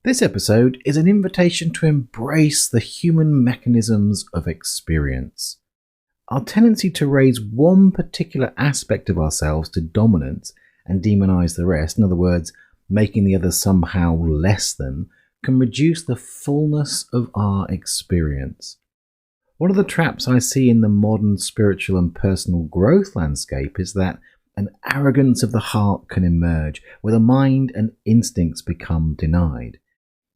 This episode is an invitation to embrace the human mechanisms of experience. Our tendency to raise one particular aspect of ourselves to dominance and demonize the rest, in other words, making the other somehow less than, can reduce the fullness of our experience. One of the traps I see in the modern spiritual and personal growth landscape is that an arrogance of the heart can emerge, where the mind and instincts become denied.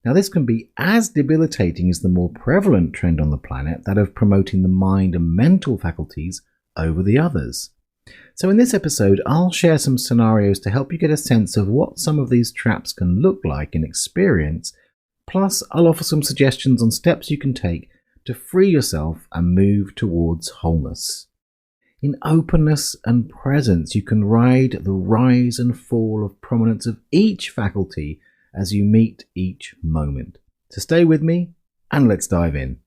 Now, this can be as debilitating as the more prevalent trend on the planet, that of promoting the mind and mental faculties over the others. So in this episode, I'll share some scenarios to help you get a sense of what some of these traps can look like in experience. Plus, I'll offer some suggestions on steps you can take to free yourself and move towards wholeness. In openness and presence, you can ride the rise and fall of prominence of each faculty as you meet each moment. So stay with me and let's dive in.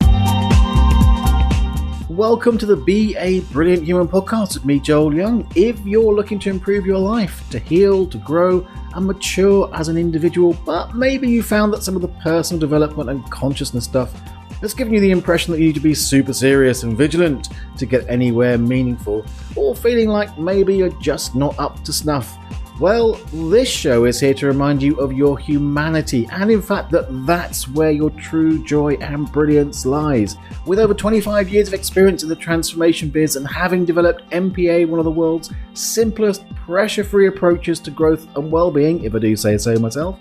Welcome to the Be a Brilliant Human podcast with me, Joel Young. If you're looking to improve your life, to heal, to grow and mature as an individual, but maybe you found that some of the personal development and consciousness stuff has given you the impression that you need to be super serious and vigilant to get anywhere meaningful, or feeling like maybe you're just not up to snuff, well, this show is here to remind you of your humanity, and in fact that's where your true joy and brilliance lies. With over 25 years of experience in the transformation biz and having developed MPA, one of the world's simplest, pressure-free approaches to growth and well-being, if I do say so myself,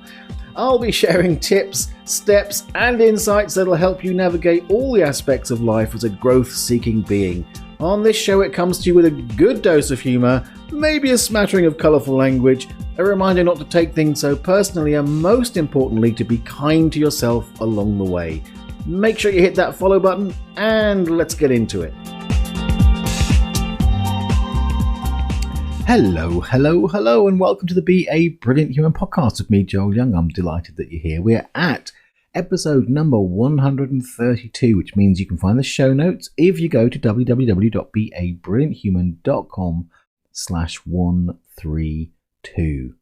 I'll be sharing tips, steps, and insights that'll help you navigate all the aspects of life as a growth-seeking being. On this show, it comes to you with a good dose of humour, maybe a smattering of colourful language, a reminder not to take things so personally, and most importantly, to be kind to yourself along the way. Make sure you hit that follow button, and let's get into it. Hello, and welcome to the Be a Brilliant Human podcast with me, Joel Young. I'm delighted that you're here. We're at episode number 132, which means you can find the show notes if you go to www.beabrillianthuman.com/132.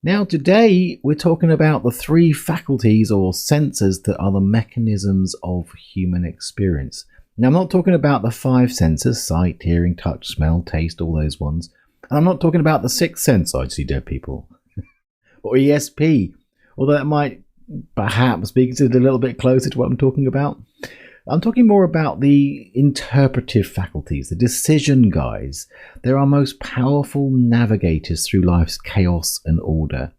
Now, today we're talking about the three faculties or senses that are the mechanisms of human experience. Now, I'm not talking about the five senses: sight, hearing, touch, smell, taste, all those ones. And I'm not talking about the sixth sense, I see dead people, or ESP, although that might perhaps be considered a little bit closer to what I'm talking about. I'm talking more about the interpretive faculties, the decision guides. They're our most powerful navigators through life's chaos and order.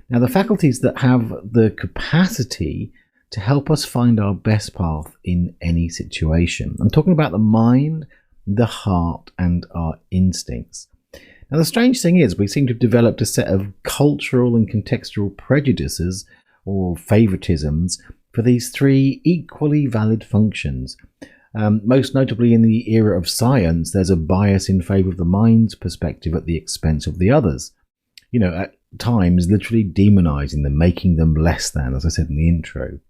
Now, the faculties that have the capacity to help us find our best path in any situation. I'm talking about the mind, the heart, and our instincts. Now, the strange thing is we seem to have developed a set of cultural and contextual prejudices or favoritisms for these three equally valid functions. Most notably in the era of science, there's a bias in favour of the mind's perspective at the expense of the others. You know, at times literally demonising them, making them less than, as I said in the intro.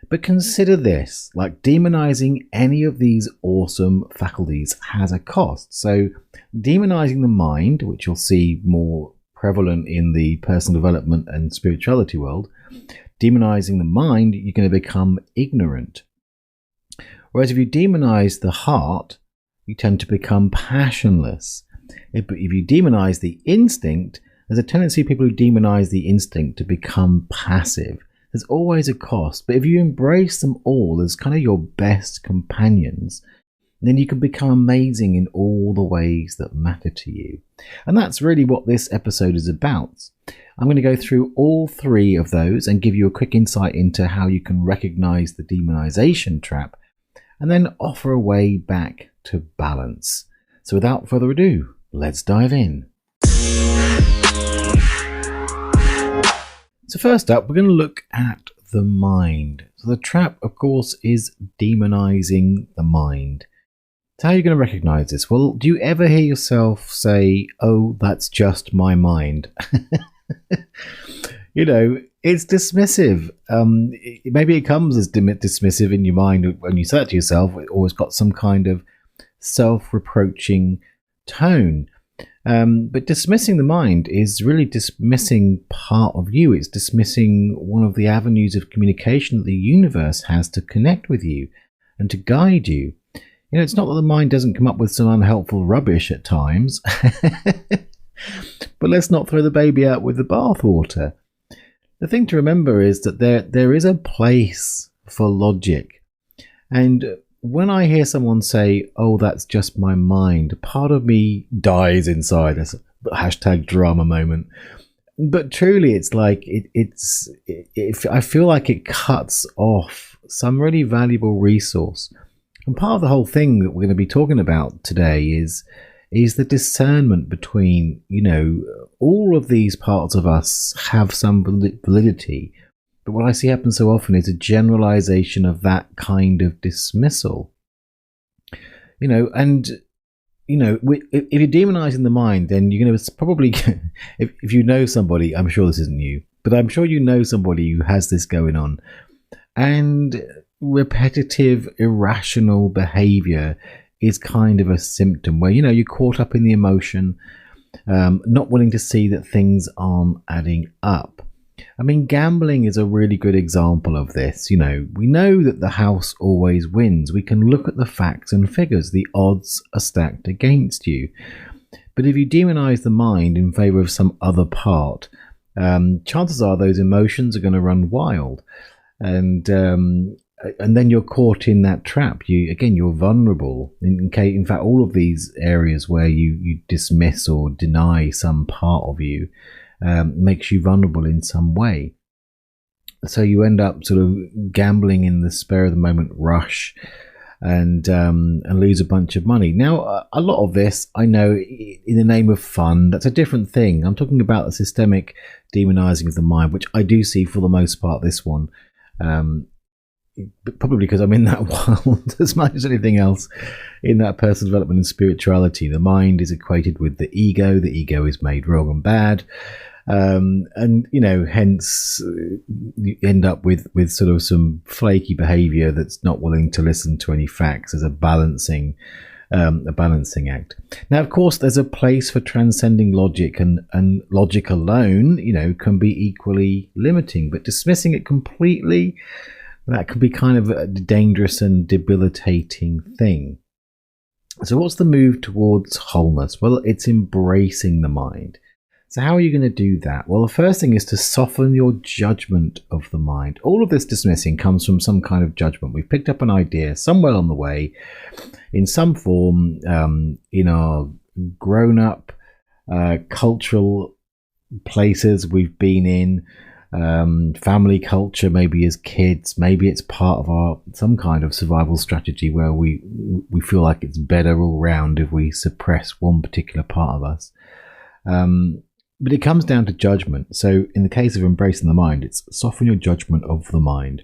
But consider this, like demonizing any of these awesome faculties has a cost. So demonizing the mind, which you'll see more prevalent in the personal development and spirituality world, demonizing the mind, you're going to become ignorant. Whereas if you demonize the heart, you tend to become passionless. If you demonize the instinct, there's a tendency of people who demonize the instinct to become passive. There's always a cost, but if you embrace them all as kind of your best companions, then you can become amazing in all the ways that matter to you. And that's really what this episode is about. I'm going to go through all three of those and give you a quick insight into how you can recognize the demonization trap and then offer a way back to balance. So without further ado, let's dive in. So first up, we're going to look at the mind. So the trap, of course, is demonizing the mind. So how are you going to recognize this? Well, do you ever hear yourself say, "Oh, that's just my mind"? You know, it's dismissive. Maybe it comes as dismissive in your mind when you say it to yourself, or it's got some kind of self-reproaching tone. But dismissing the mind is really dismissing part of you. It's dismissing one of the avenues of communication that the universe has to connect with you and to guide you. It's not that the mind doesn't come up with some unhelpful rubbish at times, but let's not throw the baby out with the bathwater. The thing to remember is that there is a place for logic. And when I hear someone say, "Oh, that's just my mind," part of me dies inside. That's a hashtag drama moment. But truly, it's like I feel like it cuts off some really valuable resource. And part of the whole thing that we're going to be talking about today is the discernment between, all of these parts of us have some validity. But what I see happen so often is a generalization of that kind of dismissal. If you're demonizing the mind, then you're going to probably, if you know somebody, I'm sure this isn't you, but I'm sure you know somebody who has this going on. And repetitive, irrational behavior is kind of a symptom where, you're caught up in the emotion, not willing to see that things aren't adding up. I mean, gambling is a really good example of this. We know that the house always wins. We can look at the facts and figures. The odds are stacked against you. But if you demonize the mind in favor of some other part, chances are those emotions are going to run wild. And then you're caught in that trap. You're vulnerable. In fact, all of these areas where you dismiss or deny some part of you makes you vulnerable in some way. So you end up sort of gambling in the spur of the moment rush and lose a bunch of money. Now, a lot of this, I know, in the name of fun, that's a different thing. I'm talking about the systemic demonizing of the mind, which I do see for the most part, this one. But probably because I'm in that world as much as anything else in that personal development and spirituality. The mind is equated with the ego. The ego is made wrong and bad. Hence you end up with sort of some flaky behavior that's not willing to listen to any facts as a balancing act. Now, of course, there's a place for transcending logic, and logic alone, can be equally limiting, but dismissing it completely, that can be kind of a dangerous and debilitating thing. So what's the move towards wholeness? Well, it's embracing the mind. So how are you going to do that? Well, the first thing is to soften your judgment of the mind. All of this dismissing comes from some kind of judgment. We've picked up an idea somewhere on the way, in some form, in our grown-up cultural places we've been in, family culture, maybe as kids, maybe it's part of some kind of survival strategy where we feel like it's better all round if we suppress one particular part of us. But it comes down to judgment. So in the case of embracing the mind, it's soften your judgment of the mind.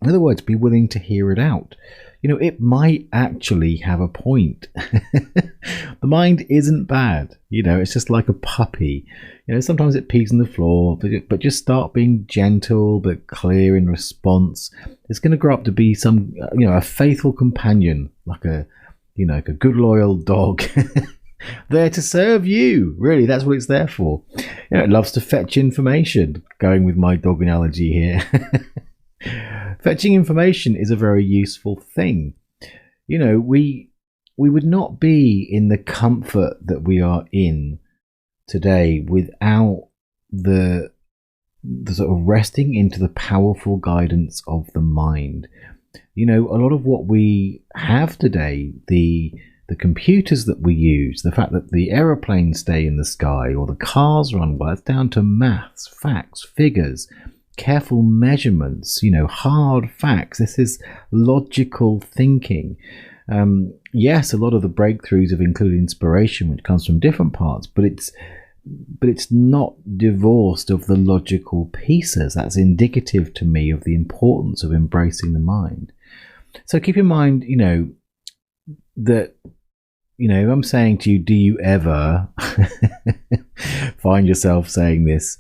In other words, be willing to hear it out. It might actually have a point. The mind isn't bad. It's just like a puppy. Sometimes it pees on the floor, but just start being gentle but clear in response. It's going to grow up to be a faithful companion, like a good loyal dog. There to serve you. Really, that's what it's there for. It loves to fetch information. Going with my dog analogy here. Fetching information is a very useful thing. We would not be in the comfort that we are in today without the sort of resting into the powerful guidance of the mind. A lot of what we have today, the computers that we use, the fact that the aeroplanes stay in the sky or the cars run well, it's down to maths, facts, figures, careful measurements, hard facts. This is logical thinking. Yes, a lot of the breakthroughs have included inspiration, which comes from different parts, but it's not divorced of the logical pieces. That's indicative to me of the importance of embracing the mind. So keep in mind, that I'm saying to you, do you ever find yourself saying this?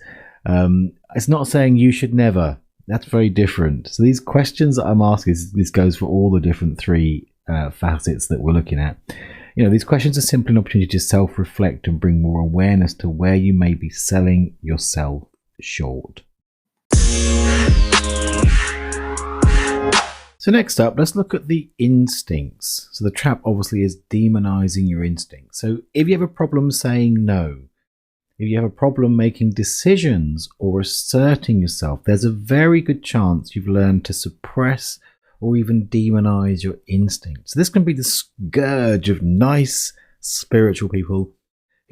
It's not saying you should never. That's very different. So these questions that I'm asking, this goes for all the different three facets that we're looking at. These questions are simply an opportunity to self-reflect and bring more awareness to where you may be selling yourself short. So next up, let's look at the instincts. So the trap obviously is demonizing your instincts. So if you have a problem saying no, if you have a problem making decisions or asserting yourself, there's a very good chance you've learned to suppress or even demonize your instincts. So this can be the scourge of nice spiritual people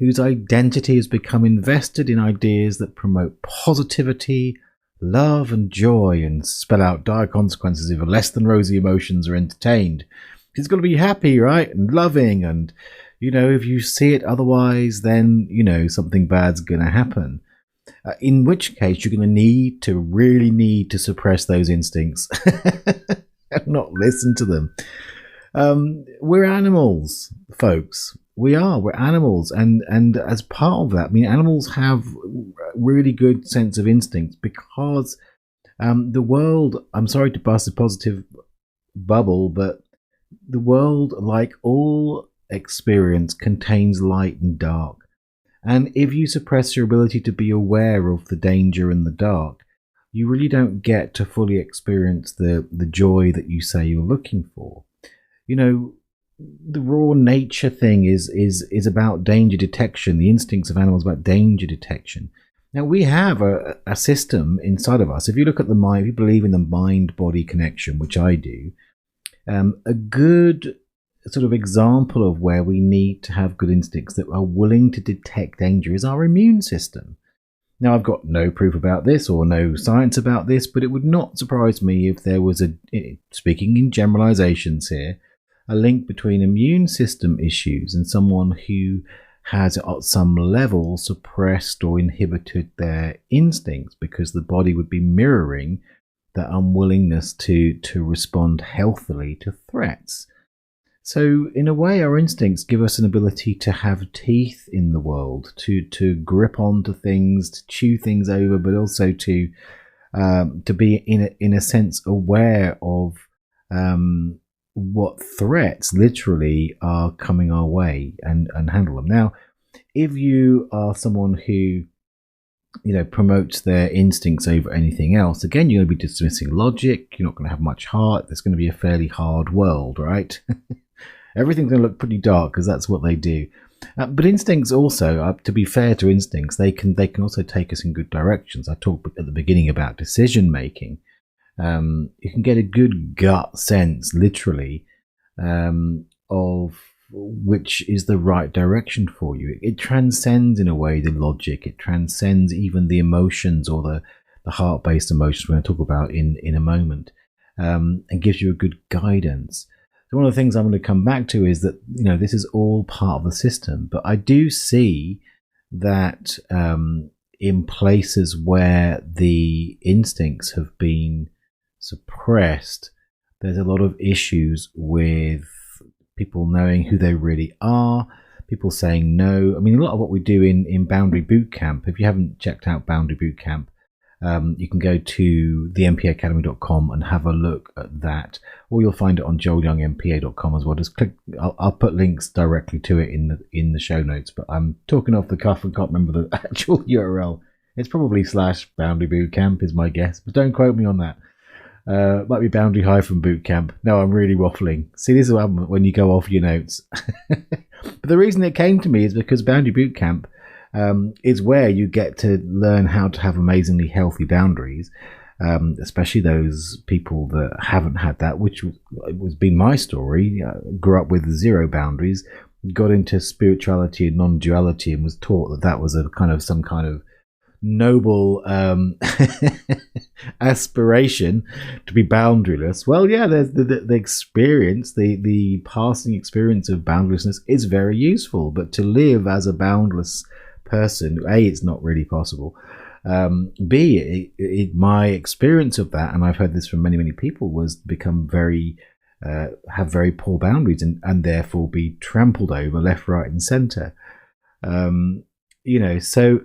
whose identity has become invested in ideas that promote positivity, love and joy, and spell out dire consequences if less than rosy emotions are entertained. It's got to be happy, right? And loving, and if you see it otherwise, then something bad's going to happen. In which case, you're going to really need to suppress those instincts and not listen to them. We're animals, folks. We're animals, and as part of that, animals have a really good sense of instincts because the world, I'm sorry to bust a positive bubble, but the world, like all experience, contains light and dark. And if you suppress your ability to be aware of the danger and the dark, you really don't get to fully experience the joy that you say you're looking for. The raw nature thing is about danger detection. The instincts of animals about danger detection. Now, we have a system inside of us. If you look at the mind, if you believe in the mind-body connection, which I do, a good sort of example of where we need to have good instincts that are willing to detect danger is our immune system. Now, I've got no proof about this or no science about this, but it would not surprise me if there was speaking in generalizations here, a link between immune system issues and someone who has at some level suppressed or inhibited their instincts, because the body would be mirroring that unwillingness to respond healthily to threats. So in a way, our instincts give us an ability to have teeth in the world, to grip onto things, to chew things over, but also to be in a sense aware of what threats literally are coming our way and handle them. Now, if you are someone who promotes their instincts over anything else, again, you're going to be dismissing logic. You're not going to have much heart. There's going to be a fairly hard world, right? Everything's going to look pretty dark because that's what they do. But instincts also, to be fair to instincts, they can also take us in good directions. I talked at the beginning about decision making. You can get a good gut sense, literally, of which is the right direction for you. It transcends, in a way, the logic. It transcends even the emotions or the heart-based emotions we're going to talk about in a moment, and gives you a good guidance. So one of the things I'm going to come back to is that, this is all part of the system. But I do see that in places where the instincts have been suppressed, there's a lot of issues with people knowing who they really are, people saying no. A lot of what we do in Boundary Boot Camp, if you haven't checked out Boundary Boot Camp, you can go to thempaacademy.com and have a look at that, or you'll find it on joelyoungmpa.com as well. Just click. I'll put links directly to it in the show notes, but I'm talking off the cuff and can't remember the actual URL. It's probably /Boundary Boot Camp is my guess, but don't quote me on that. Might be Boundary-Boot Camp. No, I'm really waffling. See, this is what happens when you go off your notes. But the reason it came to me is because Boundary Boot Camp is where you get to learn how to have amazingly healthy boundaries, especially those people that haven't had that, which was been my story. Grew up with 0 boundaries, got into spirituality and non-duality, and was taught that was some kind of noble aspiration to be boundaryless. Well, yeah, there's the experience, the passing experience of boundarylessness is very useful, but to live as a boundless person, A, it's not really possible. B, my experience of that, and I've heard this from many people, was become have very poor boundaries and therefore be trampled over left, right, and center. So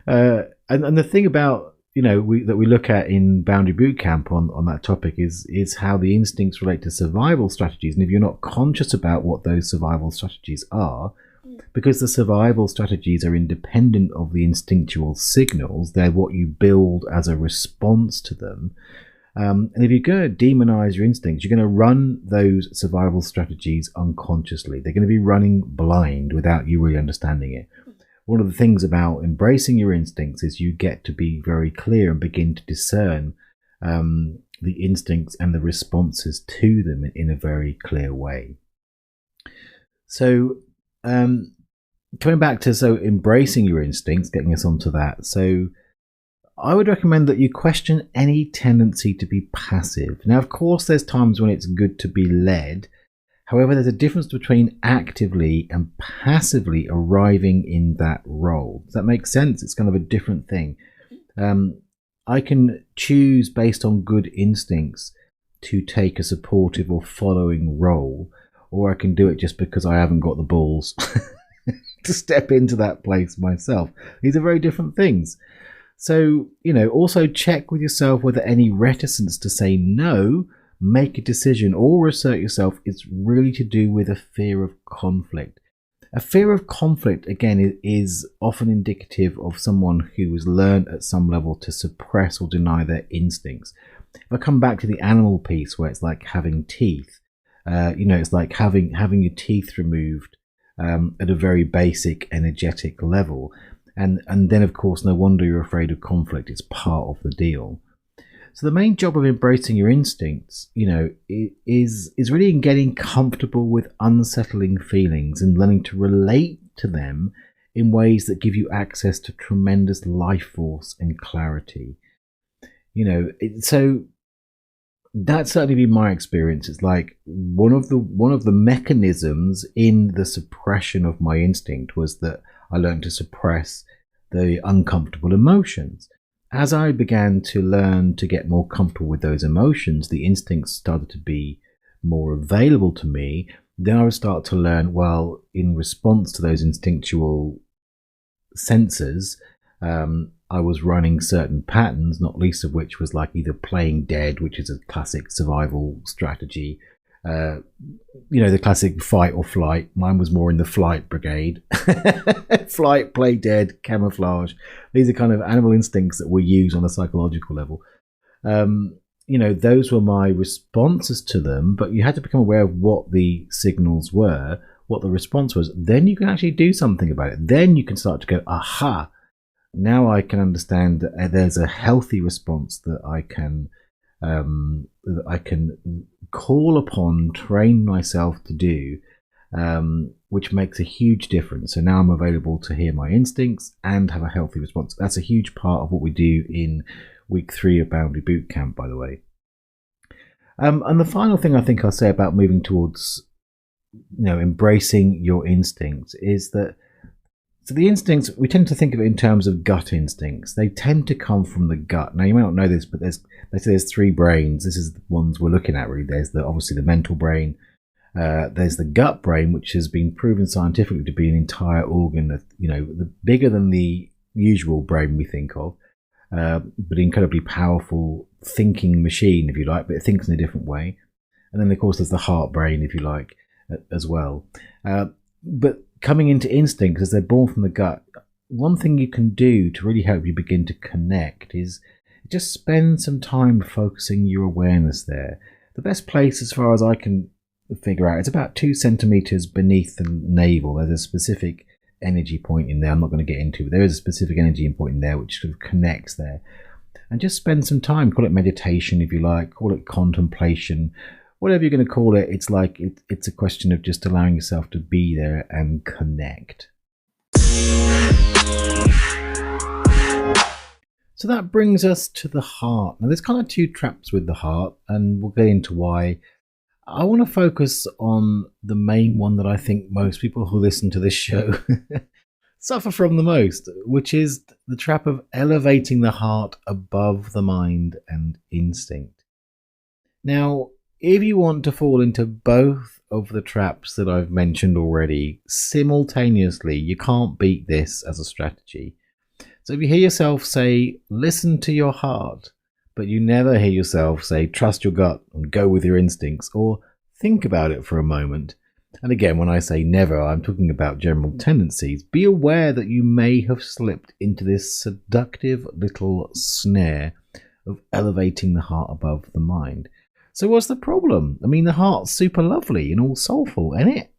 and the thing about that we look at in Boundary Bootcamp on that topic is how the instincts relate to survival strategies. And if you're not conscious about what those survival strategies are, because the survival strategies are independent of the instinctual signals, they're what you build as a response to them. And if you're going to demonize your instincts, you're going to run those survival strategies unconsciously. They're going to be running blind without you really understanding it. One of the things about embracing your instincts is you get to be very clear and begin to discern the instincts and the responses to them in a very clear way. So coming back to embracing your instincts, getting us onto that. So I would recommend that you question any tendency to be passive. Now, of course, there's times when it's good to be led. However, there's a difference between actively and passively arriving in that role. Does that make sense? It's kind of a different thing. I can choose based on good instincts to take a supportive or following role, or I can do it just because I haven't got the balls to step into that place myself. These are very different things. So, also check with yourself whether any reticence to say no, make a decision, or assert yourself is really to do with a fear of conflict. A fear of conflict, again, is often indicative of someone who has learned at some level to suppress or deny their instincts. If I come back to the animal piece where it's like having teeth, it's like having your teeth removed at a very basic energetic level. And then, of course, no wonder you're afraid of conflict. It's part of the deal. So the main job of embracing your instincts, is really in getting comfortable with unsettling feelings and learning to relate to them in ways that give you access to tremendous life force and clarity. So that's certainly been my experience. It's like one of the mechanisms in the suppression of my instinct was that I learned to suppress the uncomfortable emotions. As I began to learn to get more comfortable with those emotions, the instincts started to be more available to me. Then I would start to learn, well, in response to those instinctual senses, I was running certain patterns, not least of which was like either playing dead, which is a classic survival strategy, the classic fight or flight. Mine was more in the flight brigade. Flight, play dead, camouflage. These are kind of animal instincts that we use on a psychological level. Those were my responses to them, but you had to become aware of what the signals were, what the response was. Then you can actually do something about it. Then you can start to go, aha, now I can understand that there's a healthy response that I can call upon, train myself to do, which makes a huge difference. So now I'm available to hear my instincts and have a healthy response. That's a huge part of what we do in week 3 of Boundary Bootcamp, by the way. And the final thing I think I'll say about moving towards, embracing your instincts is that, so the instincts, we tend to think of it in terms of gut instincts. They tend to come from the gut. Now, you may not know this, but they say there's 3 brains. This is the ones we're looking at, really. There's obviously the mental brain. There's the gut brain, which has been proven scientifically to be an entire organ, the bigger than the usual brain we think of, but incredibly powerful thinking machine, if you like, but it thinks in a different way. And then, of course, there's the heart brain, if you like, as well. But coming into instincts as they're born from the gut, one thing you can do to really help you begin to connect is just spend some time focusing your awareness there. The best place, as far as I can figure out, it's about 2 centimeters beneath the navel. There's a specific energy point in there I'm not going to get into, but there is a specific energy point in there which sort of connects there. And just spend some time, call it meditation if you like, call it contemplation, whatever you're going to call it. It's like it's a question of just allowing yourself to be there and connect. So that brings us to the heart. Now there's kind of 2 traps with the heart, and we'll get into why. I want to focus on the main one that I think most people who listen to this show suffer from the most, which is the trap of elevating the heart above the mind and instinct. Now, if you want to fall into both of the traps that I've mentioned already simultaneously, you can't beat this as a strategy. So if you hear yourself say, listen to your heart, but you never hear yourself say, trust your gut and go with your instincts, or think about it for a moment. And again, when I say never, I'm talking about general tendencies. Be aware that you may have slipped into this seductive little snare of elevating the heart above the mind. So what's the problem? I mean, the heart's super lovely and all soulful, isn't it?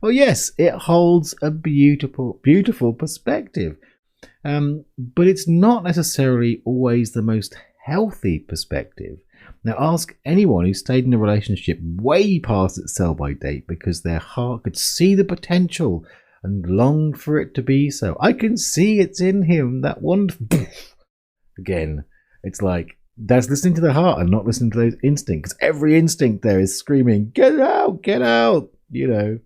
Well, yes, it holds a beautiful, beautiful perspective. But it's not necessarily always the most healthy perspective. Now, ask anyone who stayed in a relationship way past its sell-by date because their heart could see the potential and longed for it to be so. I can see it's in him, that wonderful... Again, it's like, that's listening to the heart and not listening to those instincts. Every instinct there is screaming, get out, you know.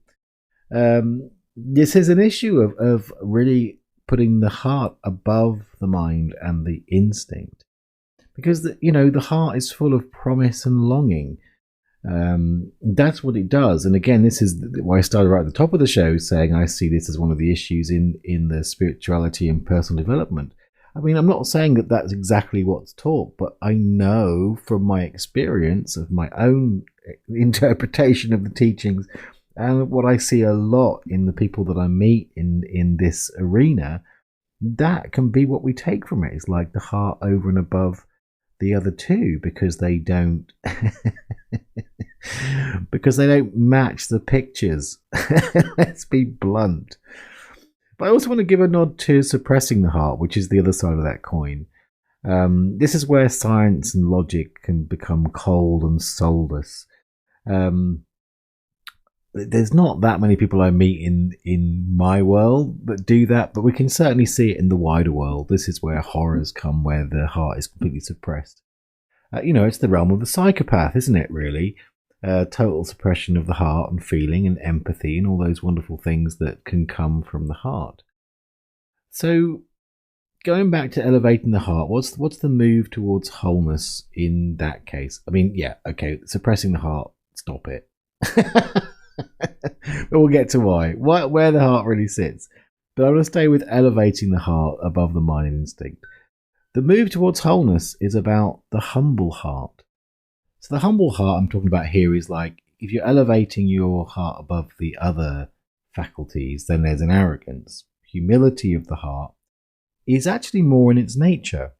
This is an issue of really putting the heart above the mind and the instinct. Because, the heart is full of promise and longing. That's what it does. And again, this is why I started right at the top of the show saying I see this as one of the issues in the spirituality and personal development. I mean, I'm not saying that that's exactly what's taught, but I know from my experience of my own interpretation of the teachings and what I see a lot in the people that I meet in this arena, that can be what we take from it. It's like the heart over and above the other two because they don't match the pictures. Let's be blunt. But I also want to give a nod to suppressing the heart, which is the other side of that coin. This is where science and logic can become cold and soulless. There's not that many people I meet in my world that do that, but we can certainly see it in the wider world. This is where horrors come, where the heart is completely suppressed. It's the realm of the psychopath, isn't it, really? Total suppression of the heart and feeling and empathy and all those wonderful things that can come from the heart. So, going back to elevating the heart, what's the move towards wholeness in that case? I mean, yeah, okay, suppressing the heart, stop it. But we'll get to where the heart really sits. But I want to stay with elevating the heart above the mind and instinct. The move towards wholeness is about the humble heart. So the humble heart I'm talking about here is like, if you're elevating your heart above the other faculties, then there's an arrogance. Humility of the heart is actually more in its nature.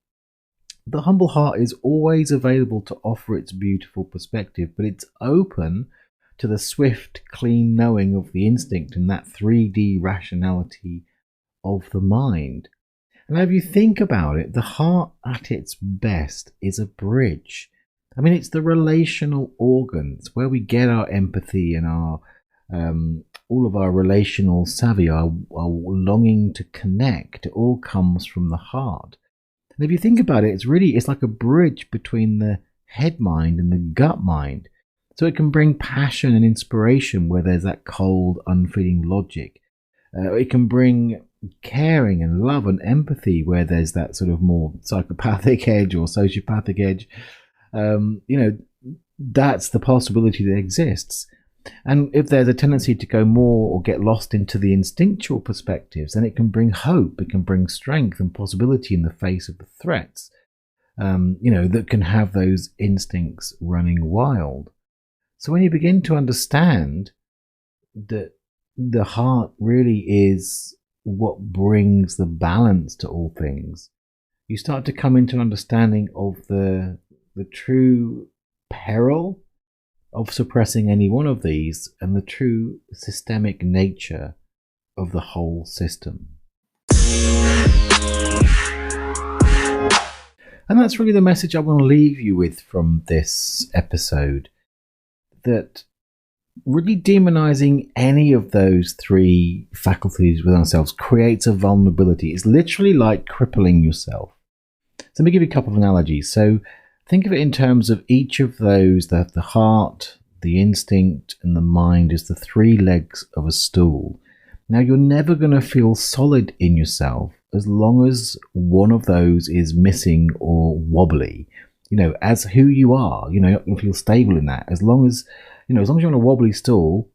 The humble heart is always available to offer its beautiful perspective, but it's open to the swift, clean knowing of the instinct and that 3D rationality of the mind. And if you think about it, the heart at its best is a bridge. I mean, it's the relational organs where we get our empathy and our all of our relational savvy, our longing to connect. It all comes from the heart. And if you think about it, it's like a bridge between the head mind and the gut mind. So it can bring passion and inspiration where there's that cold, unfeeling logic. It can bring caring and love and empathy where there's that sort of more psychopathic edge or sociopathic edge. That's the possibility that exists. And if there's a tendency to go more or get lost into the instinctual perspectives, then it can bring hope, it can bring strength and possibility in the face of the threats, that can have those instincts running wild. So when you begin to understand that the heart really is what brings the balance to all things, you start to come into understanding of the true peril of suppressing any one of these and the true systemic nature of the whole system. And that's really the message I want to leave you with from this episode. That really demonizing any of those three faculties within ourselves creates a vulnerability. It's literally like crippling yourself. So let me give you a couple of analogies. So think of it in terms of each of those, the heart, the instinct, and the mind is the three legs of a stool. Now, you're never going to feel solid in yourself as long as one of those is missing or wobbly. As who you are, you're not going to feel stable in that. As long as you're on a wobbly stool,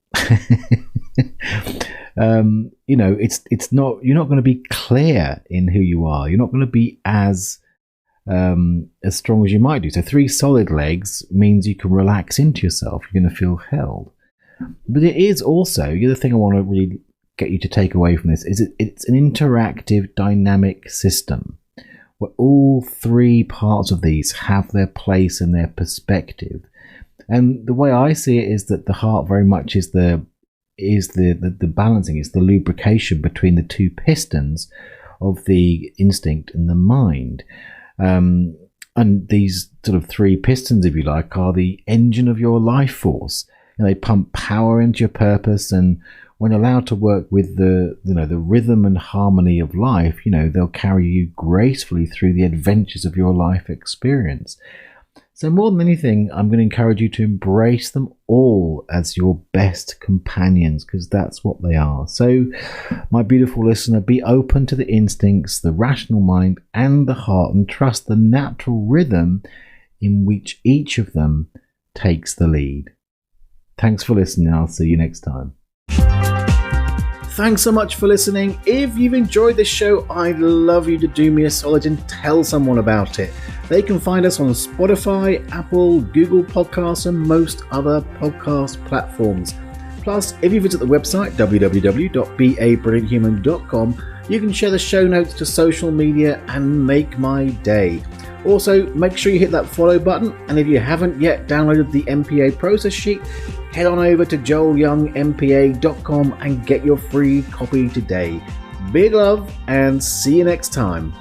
it's not, you're not going to be clear in who you are. You're not going to be as strong as you might do. So 3 solid legs means you can relax into yourself. You're going to feel held. But it is also, the other thing I want to really get you to take away from this is it's an interactive, dynamic system where all 3 parts of these have their place and their perspective. And the way I see it is that the heart very much is the balancing, is the lubrication between the 2 pistons of the instinct and the mind. And these sort of 3 pistons, if you like, are the engine of your life force. They pump power into your purpose, and when allowed to work with the rhythm and harmony of life, they'll carry you gracefully through the adventures of your life experience. So more than anything, I'm going to encourage you to embrace them all as your best companions, because that's what they are. So, my beautiful listener, be open to the instincts, the rational mind, and the heart, and trust the natural rhythm in which each of them takes the lead. Thanks for listening. I'll see you next time. Thanks so much for listening. If you've enjoyed this show, I'd love you to do me a solid and tell someone about it. They can find us on Spotify, Apple, Google Podcasts, and most other podcast platforms. Plus, if you visit the website www.BABrillianthuman.com, you can share the show notes to social media and make my day. Also, make sure you hit that follow button, and if you haven't yet downloaded the MPA process sheet, head on over to joelyoungmpa.com and get your free copy today. Big love, and see you next time.